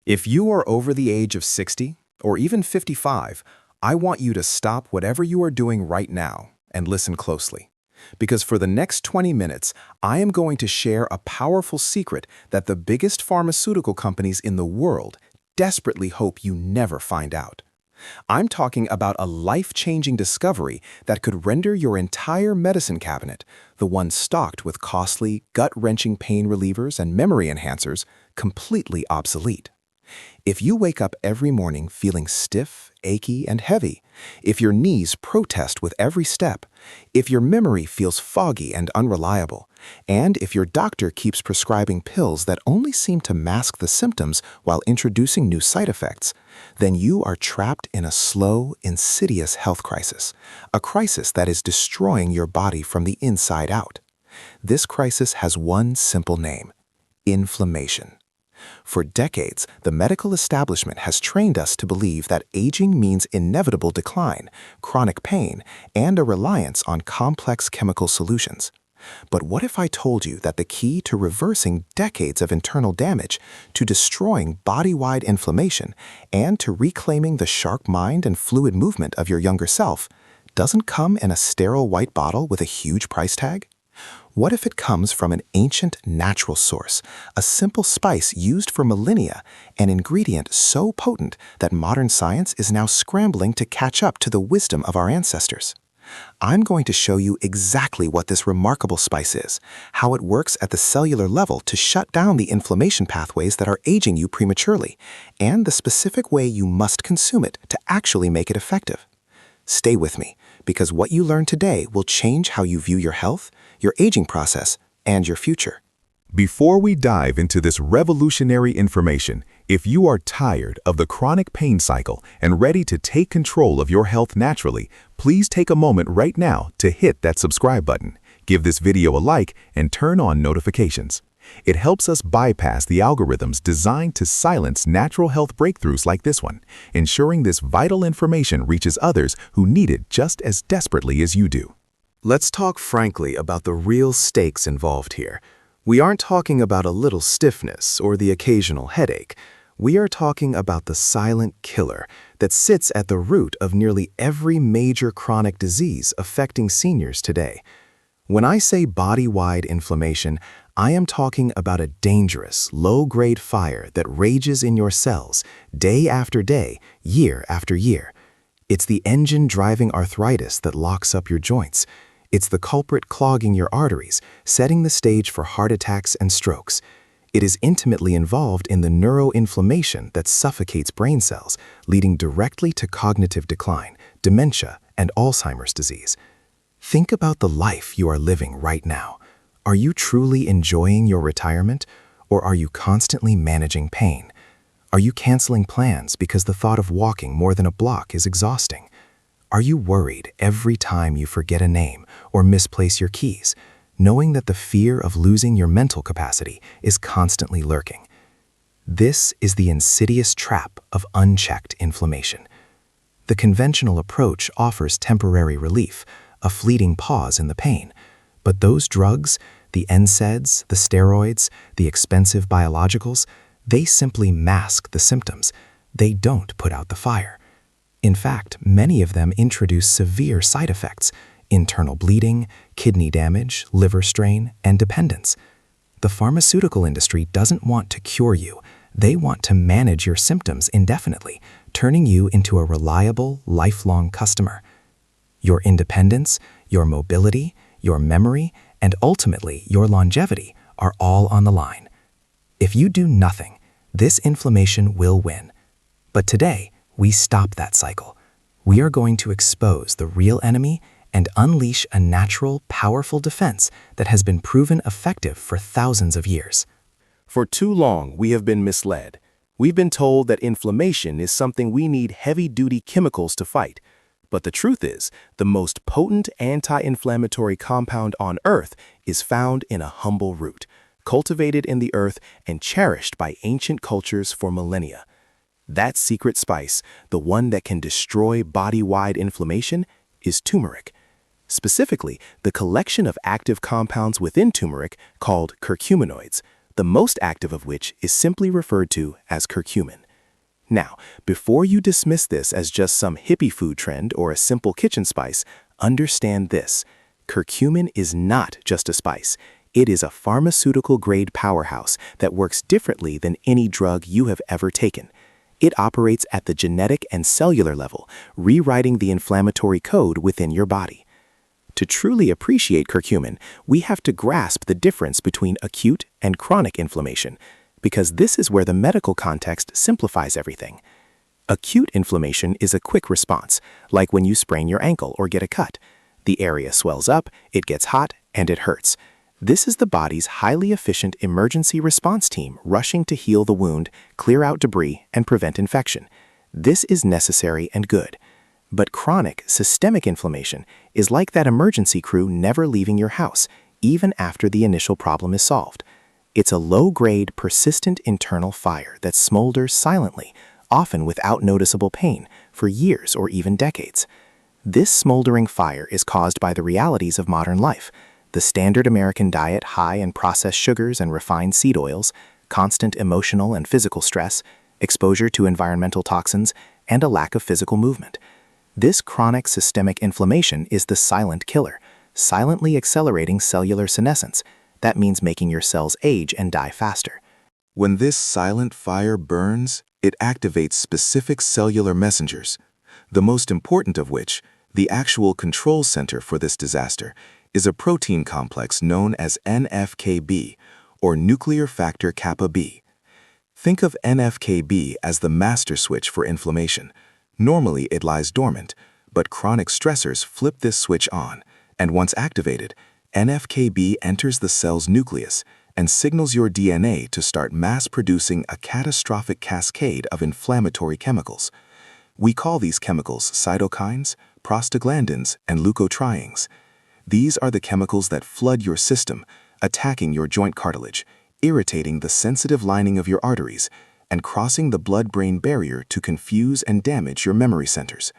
If you are over the age of 60 or even 55, I want you to stop whatever you are doing right now and listen closely. Because for the next 20 minutes, I am going to share a powerful secret that the biggest pharmaceutical companies in the world desperately hope you never find out. I'm talking about a life-changing discovery that could render your entire medicine cabinet, the one stocked with costly, gut-wrenching pain relievers and memory enhancers, completely obsolete. If you wake up every morning feeling stiff, achy, and heavy, if your knees protest with every step, if your memory feels foggy and unreliable, and if your doctor keeps prescribing pills that only seem to mask the symptoms while introducing new side effects, then you are trapped in a slow, insidious health crisis, a crisis that is destroying your body from the inside out. This crisis has one simple name: inflammation. For decades, the medical establishment has trained us to believe that aging means inevitable decline, chronic pain, and a reliance on complex chemical solutions. But what if I told you that the key to reversing decades of internal damage, to destroying body-wide inflammation, and to reclaiming the sharp mind and fluid movement of your younger self doesn't come in a sterile white bottle with a huge price tag? What if it comes from an ancient natural source, a simple spice used for millennia, an ingredient so potent that modern science is now scrambling to catch up to the wisdom of our ancestors? I'm going to show you exactly what this remarkable spice is, how it works at the cellular level to shut down the inflammation pathways that are aging you prematurely, and the specific way you must consume it to actually make it effective. Stay with me, because what you learn today will change how you view your health, your aging process, and your future. Before we dive into this revolutionary information, if you are tired of the chronic pain cycle and ready to take control of your health naturally, please take a moment right now to hit that subscribe button. Give this video a like and turn on notifications. It helps us bypass the algorithms designed to silence natural health breakthroughs like this one, ensuring this vital information reaches others who need it just as desperately as you do. Let's talk frankly about the real stakes involved here. We aren't talking about a little stiffness or the occasional headache. We are talking about the silent killer that sits at the root of nearly every major chronic disease affecting seniors today. When I say body-wide inflammation, I am talking about a dangerous, low-grade fire that rages in your cells day after day, year after year. It's the engine driving arthritis that locks up your joints. It's the culprit clogging your arteries, setting the stage for heart attacks and strokes. It is intimately involved in the neuroinflammation that suffocates brain cells, leading directly to cognitive decline, dementia, and Alzheimer's disease. Think about the life you are living right now. Are you truly enjoying your retirement, or are you constantly managing pain? Are you canceling plans because the thought of walking more than a block is exhausting? Are you worried every time you forget a name or misplace your keys, knowing that the fear of losing your mental capacity is constantly lurking? This is the insidious trap of unchecked inflammation. The conventional approach offers temporary relief, a fleeting pause in the pain. But those drugs, the NSAIDs, the steroids, the expensive biologicals, they simply mask the symptoms. They don't put out the fire. In fact, many of them introduce severe side effects: internal bleeding, kidney damage, liver strain, and dependence. The pharmaceutical industry doesn't want to cure you. They want to manage your symptoms indefinitely, turning you into a reliable, lifelong customer. Your independence, your mobility, your memory, and ultimately your longevity are all on the line. If you do nothing, this inflammation will win. But today, we stop that cycle. We are going to expose the real enemy and unleash a natural, powerful defense that has been proven effective for thousands of years. For too long, we have been misled. We've been told that inflammation is something we need heavy-duty chemicals to fight. But the truth is, the most potent anti-inflammatory compound on Earth is found in a humble root, cultivated in the earth and cherished by ancient cultures for millennia. That secret spice, the one that can destroy body-wide inflammation, is turmeric. Specifically, the collection of active compounds within turmeric called curcuminoids, the most active of which is simply referred to as curcumin. Now, before you dismiss this as just some hippie food trend or a simple kitchen spice, understand this. Curcumin is not just a spice. It is a pharmaceutical-grade powerhouse that works differently than any drug you have ever taken. It operates at the genetic and cellular level, rewriting the inflammatory code within your body. To truly appreciate curcumin, we have to grasp the difference between acute and chronic inflammation, because this is where the medical context simplifies everything. Acute inflammation is a quick response, like when you sprain your ankle or get a cut. The area swells up, it gets hot, and it hurts. This is the body's highly efficient emergency response team rushing to heal the wound, clear out debris, and prevent infection. This is necessary and good. But chronic, systemic inflammation is like that emergency crew never leaving your house, even after the initial problem is solved. It's a low-grade, persistent internal fire that smolders silently, often without noticeable pain, for years or even decades. This smoldering fire is caused by the realities of modern life: the standard American diet high in processed sugars and refined seed oils, constant emotional and physical stress, exposure to environmental toxins, and a lack of physical movement. This chronic systemic inflammation is the silent killer, silently accelerating cellular senescence. That means making your cells age and die faster. When this silent fire burns, it activates specific cellular messengers, the most important of which, the actual control center for this disaster, is a protein complex known as NFKB, or nuclear factor kappa B. Think of NFKB as the master switch for inflammation. Normally it lies dormant, but chronic stressors flip this switch on, and once activated, NFKB enters the cell's nucleus and signals your DNA to start mass-producing a catastrophic cascade of inflammatory chemicals. We call these chemicals cytokines, prostaglandins, and leukotrienes. These are the chemicals that flood your system, attacking your joint cartilage, irritating the sensitive lining of your arteries, and crossing the blood-brain barrier to confuse and damage your memory centers.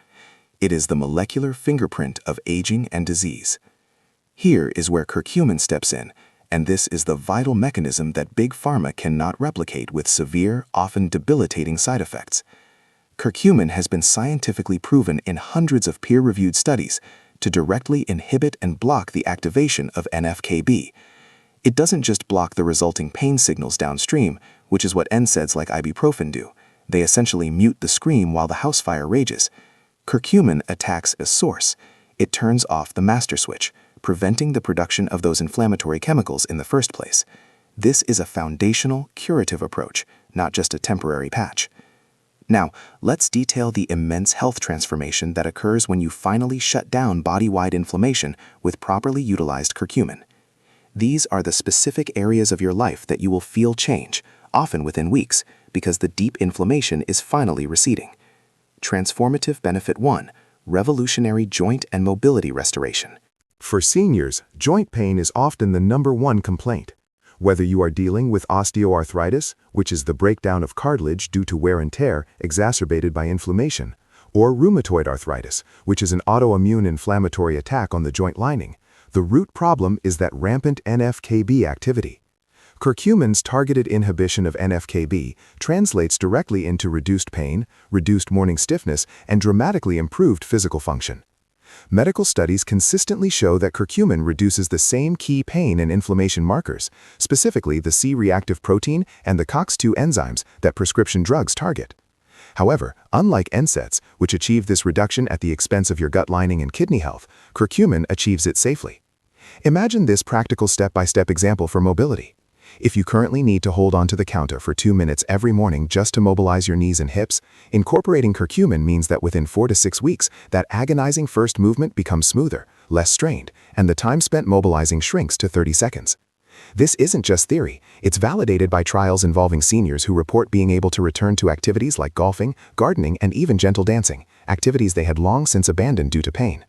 It is the molecular fingerprint of aging and disease. Here is where curcumin steps in, and this is the vital mechanism that Big Pharma cannot replicate with severe, often debilitating side effects. Curcumin has been scientifically proven in hundreds of peer-reviewed studies to directly inhibit and block the activation of NFKB. It doesn't just block the resulting pain signals downstream, which is what NSAIDs like ibuprofen do. They essentially mute the scream while the house fire rages. Curcumin attacks a source. It turns off the master switch, preventing the production of those inflammatory chemicals in the first place. This is a foundational, curative approach, not just a temporary patch. Now, let's detail the immense health transformation that occurs when you finally shut down body-wide inflammation with properly utilized curcumin. These are the specific areas of your life that you will feel change, often within weeks, because the deep inflammation is finally receding. Transformative Benefit 1: Revolutionary Joint and Mobility Restoration. For seniors, joint pain is often the #1 complaint. Whether you are dealing with osteoarthritis, which is the breakdown of cartilage due to wear and tear exacerbated by inflammation, or rheumatoid arthritis, which is an autoimmune inflammatory attack on the joint lining, the root problem is that rampant NFKB activity. Curcumin's targeted inhibition of NFKB translates directly into reduced pain, reduced morning stiffness, and dramatically improved physical function. Medical studies consistently show that curcumin reduces the same key pain and inflammation markers, specifically the C-reactive protein and the COX-2 enzymes that prescription drugs target. However, unlike NSAIDs, which achieve this reduction at the expense of your gut lining and kidney health, curcumin achieves it safely. Imagine this practical step-by-step example for mobility. If you currently need to hold onto the counter for 2 minutes every morning just to mobilize your knees and hips, incorporating curcumin means that within 4 to 6 weeks, that agonizing first movement becomes smoother, less strained, and the time spent mobilizing shrinks to 30 seconds. This isn't just theory, it's validated by trials involving seniors who report being able to return to activities like golfing, gardening, and even gentle dancing, activities they had long since abandoned due to pain.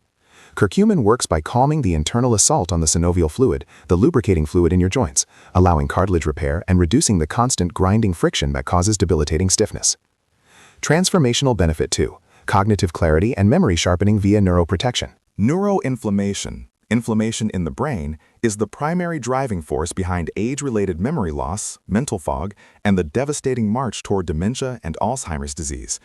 Curcumin works by calming the internal assault on the synovial fluid, the lubricating fluid in your joints, allowing cartilage repair and reducing the constant grinding friction that causes debilitating stiffness. Transformational Benefit 2: Cognitive clarity and memory sharpening via neuroprotection. Neuroinflammation, inflammation in the brain, is the primary driving force behind age-related memory loss, mental fog, and the devastating march toward dementia and Alzheimer's disease.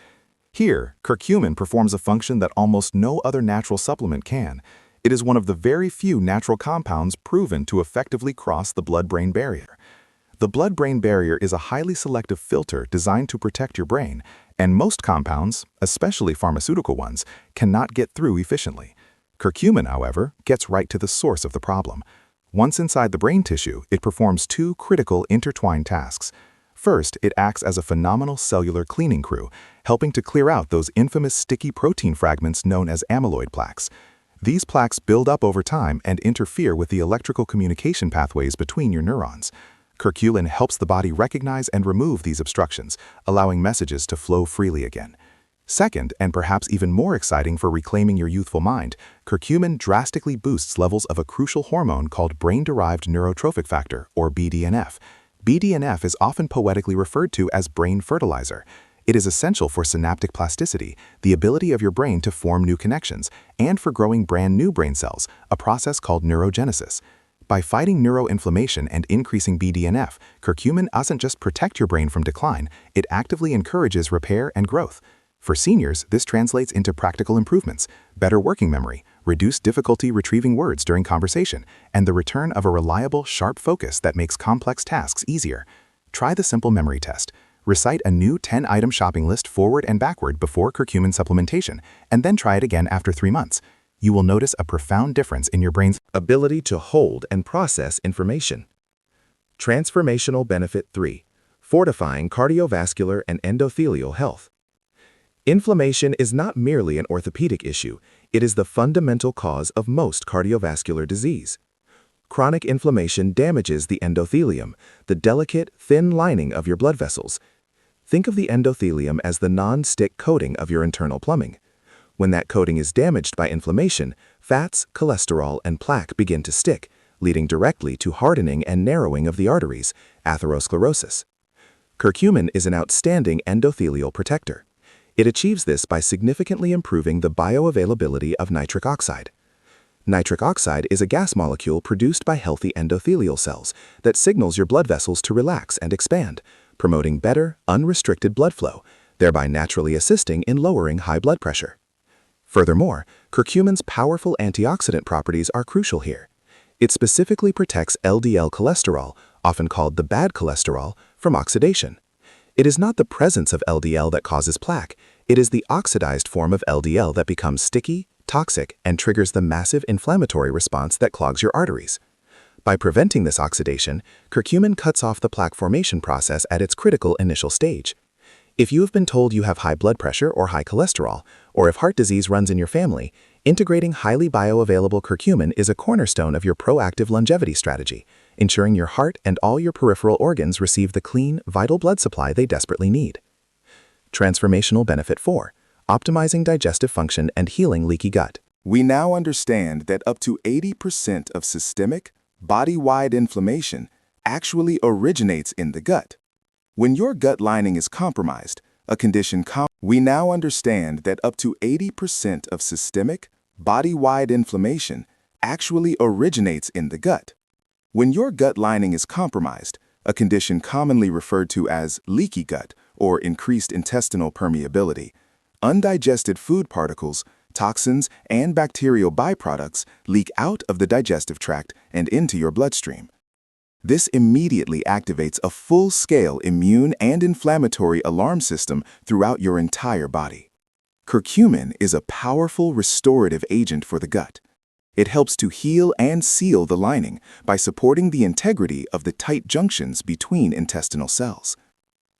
Here, curcumin performs a function that almost no other natural supplement can. It is one of the very few natural compounds proven to effectively cross the blood-brain barrier. The blood-brain barrier is a highly selective filter designed to protect your brain, and most compounds, especially pharmaceutical ones, cannot get through efficiently. Curcumin, however, gets right to the source of the problem. Once inside the brain tissue, it performs two critical intertwined tasks. First, it acts as a phenomenal cellular cleaning crew, helping to clear out those infamous sticky protein fragments known as amyloid plaques. These plaques build up over time and interfere with the electrical communication pathways between your neurons. Curcumin helps the body recognize and remove these obstructions, allowing messages to flow freely again. Second, and perhaps even more exciting for reclaiming your youthful mind, curcumin drastically boosts levels of a crucial hormone called brain-derived neurotrophic factor, or BDNF. BDNF is often poetically referred to as brain fertilizer. It is essential for synaptic plasticity, the ability of your brain to form new connections, and for growing brand new brain cells, a process called neurogenesis. By fighting neuroinflammation and increasing BDNF, curcumin doesn't just protect your brain from decline, it actively encourages repair and growth. For seniors, this translates into practical improvements, better working memory, reduced difficulty retrieving words during conversation, and the return of a reliable, sharp focus that makes complex tasks easier. Try the simple memory test. Recite a new 10-item shopping list forward and backward before curcumin supplementation, and then try it again after 3 months. You will notice a profound difference in your brain's Ability to hold and process information. Transformational Benefit 3. Fortifying cardiovascular and endothelial health. Inflammation is not merely an orthopedic issue, it is the fundamental cause of most cardiovascular disease. Chronic inflammation damages the endothelium, the delicate, thin lining of your blood vessels. Think of the endothelium as the non-stick coating of your internal plumbing. When that coating is damaged by inflammation, fats, cholesterol, and plaque begin to stick, leading directly to hardening and narrowing of the arteries, atherosclerosis. Curcumin is an outstanding endothelial protector. It achieves this by significantly improving the bioavailability of nitric oxide. Nitric oxide is a gas molecule produced by healthy endothelial cells that signals your blood vessels to relax and expand, promoting better, unrestricted blood flow, thereby naturally assisting in lowering high blood pressure. Furthermore, curcumin's powerful antioxidant properties are crucial here. It specifically protects LDL cholesterol, often called the bad cholesterol, from oxidation. It is not the presence of LDL that causes plaque, it is the oxidized form of LDL that becomes sticky, toxic, and triggers the massive inflammatory response that clogs your arteries. By preventing this oxidation, curcumin cuts off the plaque formation process at its critical initial stage. If you have been told you have high blood pressure or high cholesterol, or if heart disease runs in your family, integrating highly bioavailable curcumin is a cornerstone of your proactive longevity strategy, ensuring your heart and all your peripheral organs receive the clean, vital blood supply they desperately need. Transformational Benefit 4. Optimizing digestive function and healing leaky gut. We now understand that up to 80% of systemic, body-wide inflammation actually originates in the gut. When your gut lining is compromised, a condition we now understand that up to 80% of systemic, body-wide inflammation actually originates in the gut. When your gut lining is compromised, a condition commonly referred to as leaky gut or increased intestinal permeability, undigested food particles, toxins, and bacterial byproducts leak out of the digestive tract and into your bloodstream. This immediately activates a full-scale immune and inflammatory alarm system throughout your entire body. Curcumin is a powerful restorative agent for the gut. It helps to heal and seal the lining by supporting the integrity of the tight junctions between intestinal cells.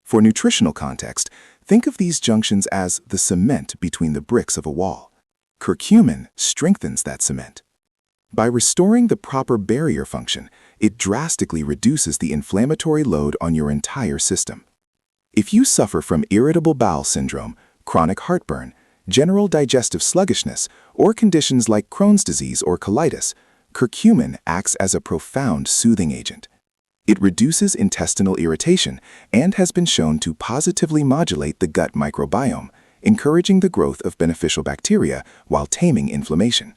For nutritional context, think of these junctions as the cement between the bricks of a wall. Curcumin strengthens that cement. By restoring the proper barrier function, it drastically reduces the inflammatory load on your entire system. If you suffer from irritable bowel syndrome, chronic heartburn, general digestive sluggishness, or conditions like Crohn's disease or colitis, curcumin acts as a profound soothing agent. It reduces intestinal irritation and has been shown to positively modulate the gut microbiome, encouraging the growth of beneficial bacteria while taming inflammation.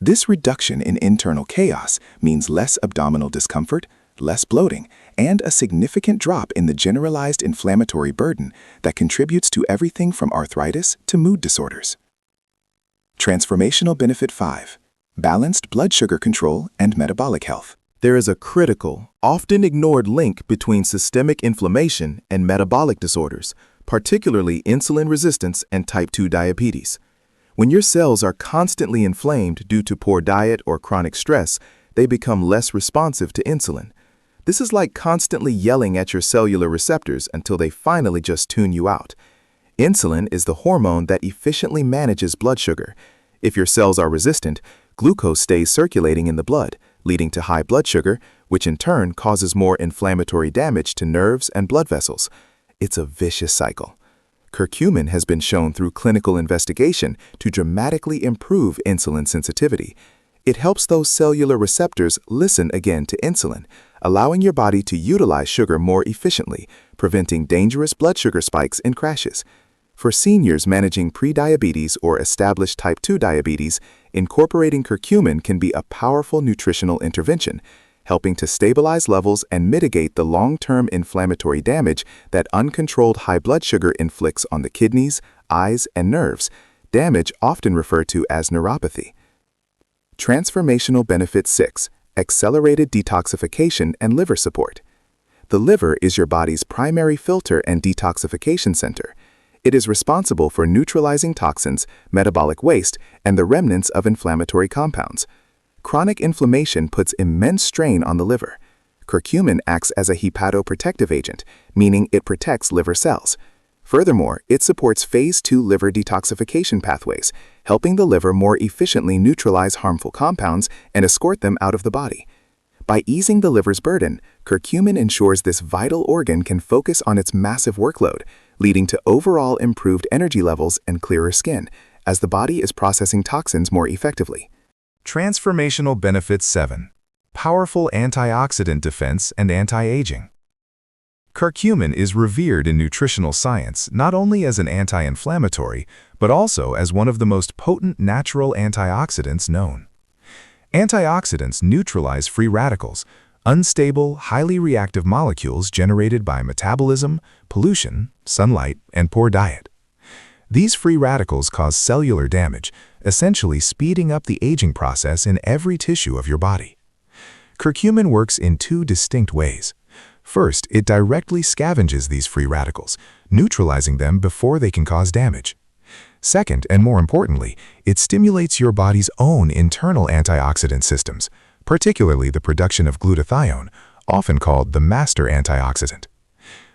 This reduction in internal chaos means less abdominal discomfort, less bloating, and a significant drop in the generalized inflammatory burden that contributes to everything from arthritis to mood disorders. Transformational Benefit 5. Balanced blood sugar control and metabolic health. There is a critical, often ignored link between systemic inflammation and metabolic disorders, particularly insulin resistance and type 2 diabetes. When your cells are constantly inflamed due to poor diet or chronic stress, they become less responsive to insulin. This is like constantly yelling at your cellular receptors until they finally just tune you out. Insulin is the hormone that efficiently manages blood sugar. If your cells are resistant, glucose stays circulating in the blood, leading to high blood sugar, which in turn causes more inflammatory damage to nerves and blood vessels. It's a vicious cycle. Curcumin has been shown through clinical investigation to dramatically improve insulin sensitivity. It helps those cellular receptors listen again to insulin, allowing your body to utilize sugar more efficiently, preventing dangerous blood sugar spikes and crashes. For seniors managing prediabetes or established type 2 diabetes, incorporating curcumin can be a powerful nutritional intervention, helping to stabilize levels and mitigate the long-term inflammatory damage that uncontrolled high blood sugar inflicts on the kidneys, eyes, and nerves, damage often referred to as neuropathy. Transformational Benefit 6. Accelerated detoxification and liver support. The liver is your body's primary filter and detoxification center. It is responsible for neutralizing toxins, metabolic waste, and the remnants of inflammatory compounds. Chronic inflammation puts immense strain on the liver. Curcumin acts as a hepatoprotective agent, meaning it protects liver cells. Furthermore, it supports phase 2 liver detoxification pathways, helping the liver more efficiently neutralize harmful compounds and escort them out of the body. By easing the liver's burden, curcumin ensures this vital organ can focus on its massive workload, leading to overall improved energy levels and clearer skin, as the body is processing toxins more effectively. Transformational Benefit 7. Powerful antioxidant defense and anti-aging. Curcumin is revered in nutritional science not only as an anti-inflammatory, but also as one of the most potent natural antioxidants known. Antioxidants neutralize free radicals, unstable, highly reactive molecules generated by metabolism, pollution, sunlight, and poor diet. These free radicals cause cellular damage, essentially speeding up the aging process in every tissue of your body. Curcumin works in two distinct ways. First, it directly scavenges these free radicals, neutralizing them before they can cause damage. Second, and more importantly, it stimulates your body's own internal antioxidant systems, particularly the production of glutathione, often called the master antioxidant.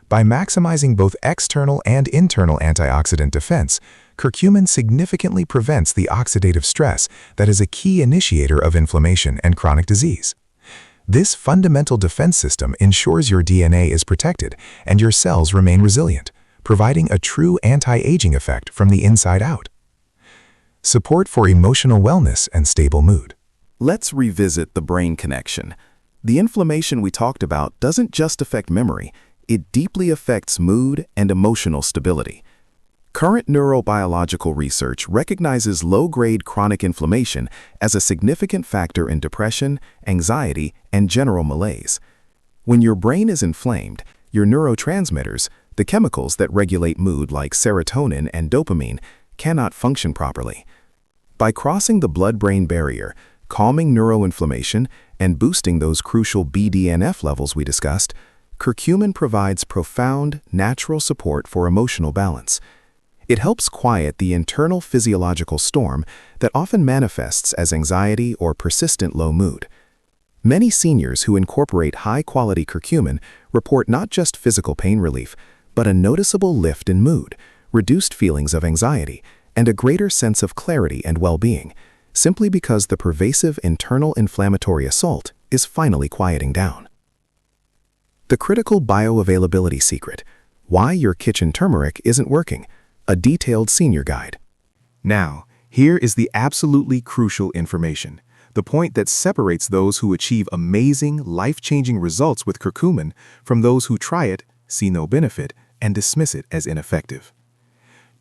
By maximizing both external and internal antioxidant defense, curcumin significantly prevents the oxidative stress that is a key initiator of inflammation and chronic disease. This fundamental defense system ensures your DNA is protected and your cells remain resilient, providing a true anti-aging effect from the inside out. Support for emotional wellness and stable mood. Let's revisit the brain connection. The inflammation we talked about doesn't just affect memory, it deeply affects mood and emotional stability. Current neurobiological research recognizes low-grade chronic inflammation as a significant factor in depression, anxiety, and general malaise. When your brain is inflamed, your neurotransmitters, the chemicals that regulate mood like serotonin and dopamine, cannot function properly. By crossing the blood-brain barrier, calming neuroinflammation, and boosting those crucial BDNF levels we discussed, curcumin provides profound, natural support for emotional balance. It helps quiet the internal physiological storm that often manifests as anxiety or persistent low mood. Many seniors who incorporate high-quality curcumin report not just physical pain relief, but a noticeable lift in mood, reduced feelings of anxiety, and a greater sense of clarity and well-being, simply because the pervasive internal inflammatory assault is finally quieting down. The critical bioavailability secret: why your kitchen turmeric isn't working. A detailed senior guide. Now, here is the absolutely crucial information, the point that separates those who achieve amazing, life-changing results with curcumin from those who try it, see no benefit, and dismiss it as ineffective.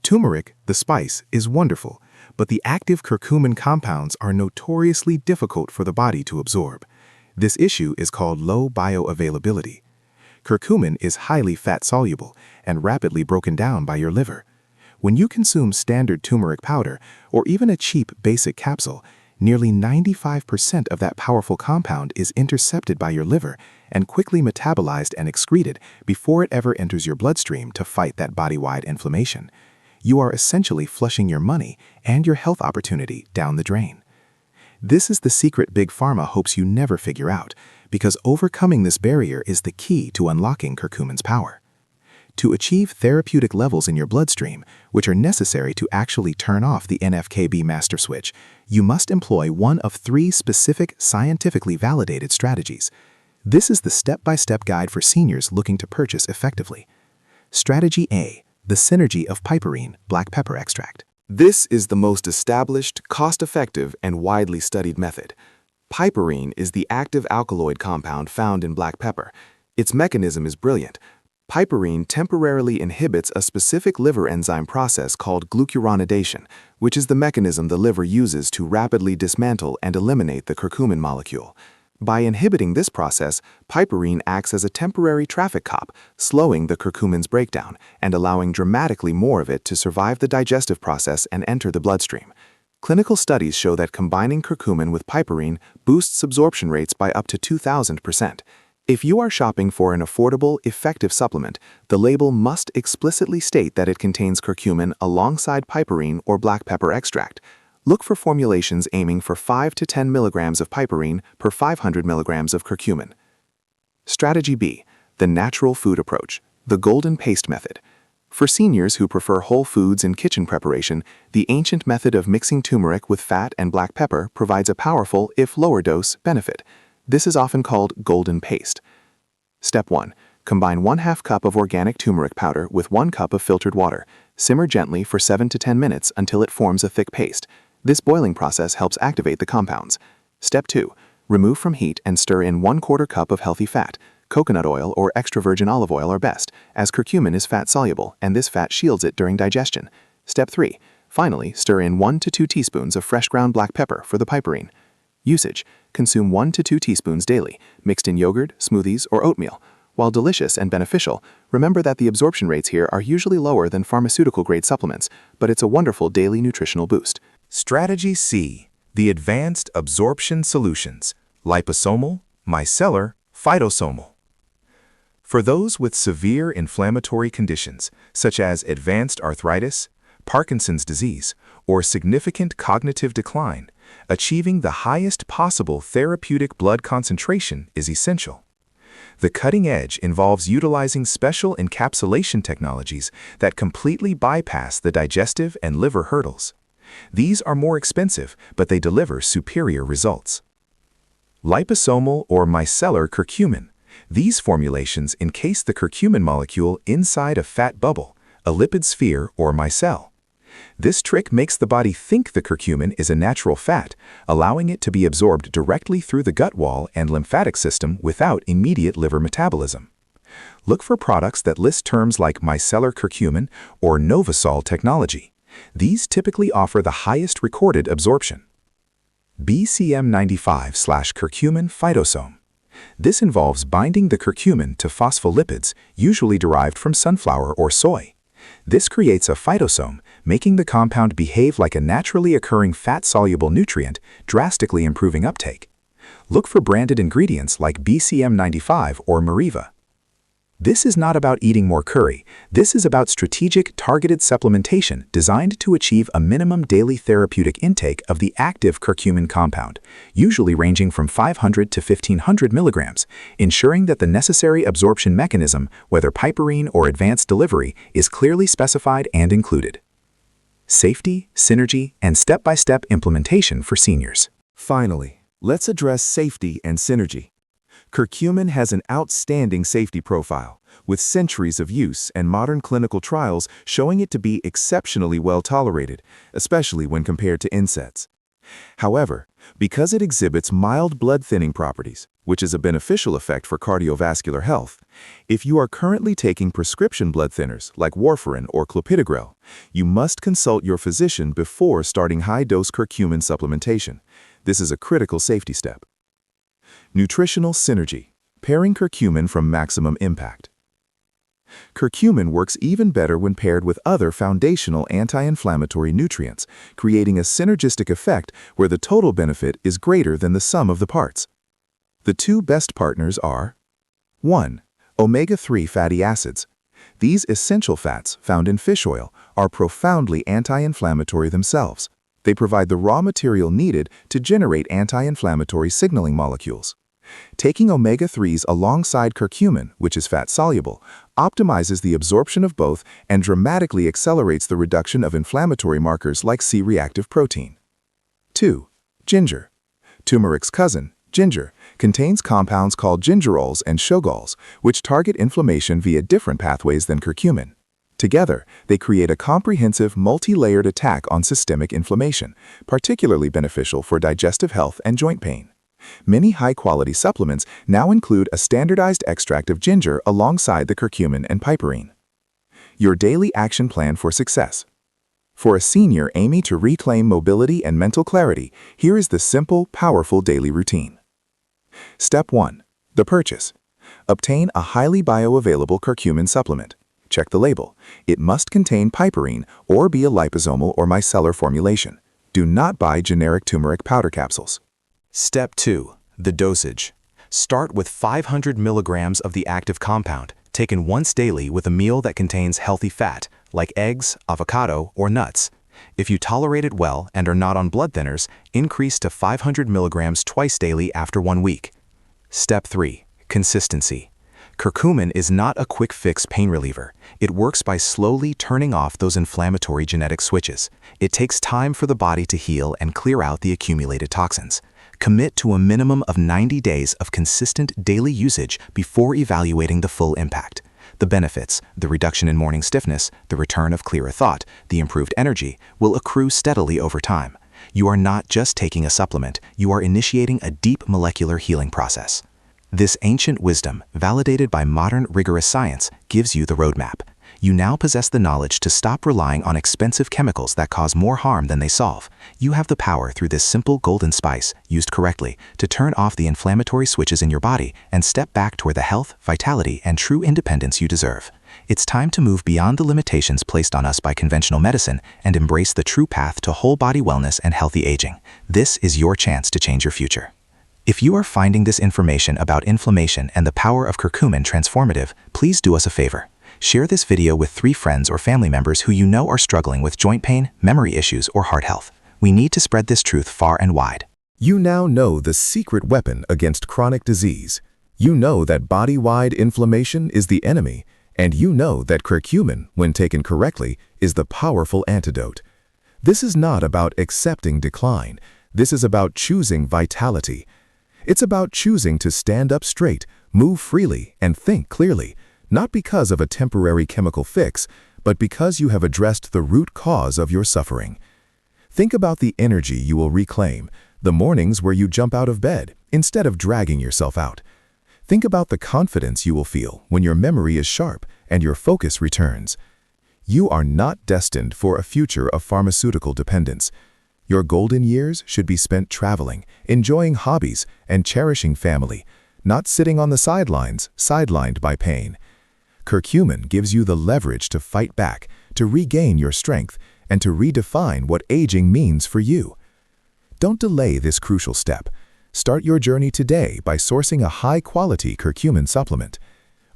Turmeric, the spice, is wonderful, but the active curcumin compounds are notoriously difficult for the body to absorb. This issue is called low bioavailability. Curcumin is highly fat-soluble and rapidly broken down by your liver. When you consume standard turmeric powder or even a cheap basic capsule, nearly 95% of that powerful compound is intercepted by your liver and quickly metabolized and excreted before it ever enters your bloodstream to fight that body-wide inflammation. You are essentially flushing your money and your health opportunity down the drain. This is the secret Big Pharma hopes you never figure out, because overcoming this barrier is the key to unlocking curcumin's power. To achieve therapeutic levels in your bloodstream, which are necessary to actually turn off the NF-κB master switch, you must employ one of 3 specific, scientifically validated strategies. This is the step-by-step guide for seniors looking to purchase effectively. Strategy A: the synergy of piperine, black pepper extract. This is the most established, cost-effective, and widely studied method. Piperine is the active alkaloid compound found in black pepper. Its mechanism is brilliant. Piperine temporarily inhibits a specific liver enzyme process called glucuronidation, which is the mechanism the liver uses to rapidly dismantle and eliminate the curcumin molecule. By inhibiting this process, piperine acts as a temporary traffic cop, slowing the curcumin's breakdown and allowing dramatically more of it to survive the digestive process and enter the bloodstream. Clinical studies show that combining curcumin with piperine boosts absorption rates by up to 2,000%. If you are shopping for an affordable, effective supplement, the label must explicitly state that it contains curcumin alongside piperine or black pepper extract. Look for formulations aiming for 5 to 10 milligrams of piperine per 500 milligrams of curcumin. Strategy B: the natural food approach, the golden paste method. For seniors who prefer whole foods in kitchen preparation, the ancient method of mixing turmeric with fat and black pepper provides a powerful, if lower dose, benefit. This is often called golden paste. Step 1. Combine 1/2 cup of organic turmeric powder with 1 cup of filtered water. Simmer gently for 7 to 10 minutes until it forms a thick paste. This boiling process helps activate the compounds. Step 2. Remove from heat and stir in 1/4 cup of healthy fat. Coconut oil or extra virgin olive oil are best, as curcumin is fat-soluble and this fat shields it during digestion. Step 3. Finally, stir in 1 to 2 teaspoons of fresh ground black pepper for the piperine. Usage: consume 1 to 2 teaspoons daily, mixed in yogurt, smoothies, or oatmeal. While delicious and beneficial, remember that the absorption rates here are usually lower than pharmaceutical-grade supplements, but it's a wonderful daily nutritional boost. Strategy C: the advanced absorption solutions, liposomal, micellar, phytosomal. For those with severe inflammatory conditions, such as advanced arthritis, Parkinson's disease, or significant cognitive decline, achieving the highest possible therapeutic blood concentration is essential. The cutting edge involves utilizing special encapsulation technologies that completely bypass the digestive and liver hurdles. These are more expensive, but they deliver superior results. Liposomal or micellar curcumin. These formulations encase the curcumin molecule inside a fat bubble, a lipid sphere or micelle. This trick makes the body think the curcumin is a natural fat, allowing it to be absorbed directly through the gut wall and lymphatic system without immediate liver metabolism. Look for products that list terms like micellar curcumin or Novasol technology. These typically offer the highest recorded absorption. BCM95/curcumin phytosome. This involves binding the curcumin to phospholipids, usually derived from sunflower or soy. This creates a phytosome, making the compound behave like a naturally occurring fat-soluble nutrient, drastically improving uptake. Look for branded ingredients like BCM95 or Mariva. This is not about eating more curry. This is about strategic, targeted supplementation designed to achieve a minimum daily therapeutic intake of the active curcumin compound, usually ranging from 500 to 1,500 milligrams, ensuring that the necessary absorption mechanism, whether piperine or advanced delivery, is clearly specified and included. Safety, synergy, and step-by-step implementation for seniors. Finally, let's address safety and synergy. Curcumin has an outstanding safety profile, with centuries of use and modern clinical trials showing it to be exceptionally well tolerated, especially when compared to NSAIDs. However, because it exhibits mild blood-thinning properties, which is a beneficial effect for cardiovascular health, if you are currently taking prescription blood thinners like warfarin or clopidogrel, you must consult your physician before starting high-dose curcumin supplementation. This is a critical safety step. Nutritional synergy, pairing curcumin from maximum impact. Curcumin works even better when paired with other foundational anti-inflammatory nutrients, creating a synergistic effect where the total benefit is greater than the sum of the parts. The two best partners are 1. Omega-3 fatty acids. These essential fats, found in fish oil, are profoundly anti-inflammatory themselves. They provide the raw material needed to generate anti-inflammatory signaling molecules. Taking omega-3s alongside curcumin, which is fat-soluble, optimizes the absorption of both and dramatically accelerates the reduction of inflammatory markers like C-reactive protein. 2. Ginger. Turmeric's cousin, ginger, contains compounds called gingerols and shogols, which target inflammation via different pathways than curcumin. Together, they create a comprehensive, multi-layered attack on systemic inflammation, particularly beneficial for digestive health and joint pain. Many high-quality supplements now include a standardized extract of ginger alongside the curcumin and piperine. Your daily action plan for success. For a senior aiming to reclaim mobility and mental clarity, here is the simple, powerful daily routine. Step 1. The purchase. Obtain a highly bioavailable curcumin supplement. Check the label. It must contain piperine or be a liposomal or micellar formulation. Do not buy generic turmeric powder capsules. Step 2. The dosage. Start with 500 milligrams of the active compound, taken once daily with a meal that contains healthy fat, like eggs, avocado, or nuts. If you tolerate it well and are not on blood thinners, increase to 500 milligrams twice daily after 1 week. Step 3. Consistency. Curcumin is not a quick-fix pain reliever. It works by slowly turning off those inflammatory genetic switches. It takes time for the body to heal and clear out the accumulated toxins. Commit to a minimum of 90 days of consistent daily usage before evaluating the full impact. The benefits, the reduction in morning stiffness, the return of clearer thought, the improved energy, will accrue steadily over time. You are not just taking a supplement, you are initiating a deep molecular healing process. This ancient wisdom, validated by modern rigorous science, gives you the roadmap. You now possess the knowledge to stop relying on expensive chemicals that cause more harm than they solve. You have the power through this simple golden spice, used correctly, to turn off the inflammatory switches in your body and step back toward the health, vitality, and true independence you deserve. It's time to move beyond the limitations placed on us by conventional medicine and embrace the true path to whole body wellness and healthy aging. This is your chance to change your future. If you are finding this information about inflammation and the power of curcumin transformative, please do us a favor. Share this video with 3 friends or family members who you know are struggling with joint pain, memory issues, or heart health. We need to spread this truth far and wide. You now know the secret weapon against chronic disease. You know that body-wide inflammation is the enemy, and you know that curcumin, when taken correctly, is the powerful antidote. This is not about accepting decline. This is about choosing vitality. It's about choosing to stand up straight, move freely, and think clearly, not because of a temporary chemical fix, but because you have addressed the root cause of your suffering. Think about the energy you will reclaim, the mornings where you jump out of bed instead of dragging yourself out. Think about the confidence you will feel when your memory is sharp and your focus returns. You are not destined for a future of pharmaceutical dependence. Your golden years should be spent traveling, enjoying hobbies, and cherishing family, not sitting on the sidelines, sidelined by pain. Curcumin gives you the leverage to fight back, to regain your strength, and to redefine what aging means for you. Don't delay this crucial step. Start your journey today by sourcing a high-quality curcumin supplement.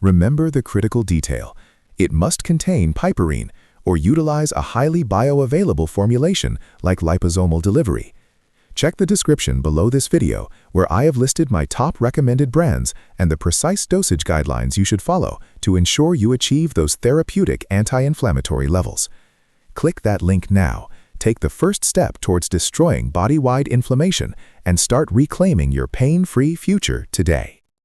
Remember the critical detail. It must contain piperine or utilize a highly bioavailable formulation like liposomal delivery. Check the description below this video where I have listed my top recommended brands and the precise dosage guidelines you should follow to ensure you achieve those therapeutic anti-inflammatory levels. Click that link now. Take the first step towards destroying body-wide inflammation and start reclaiming your pain-free future today.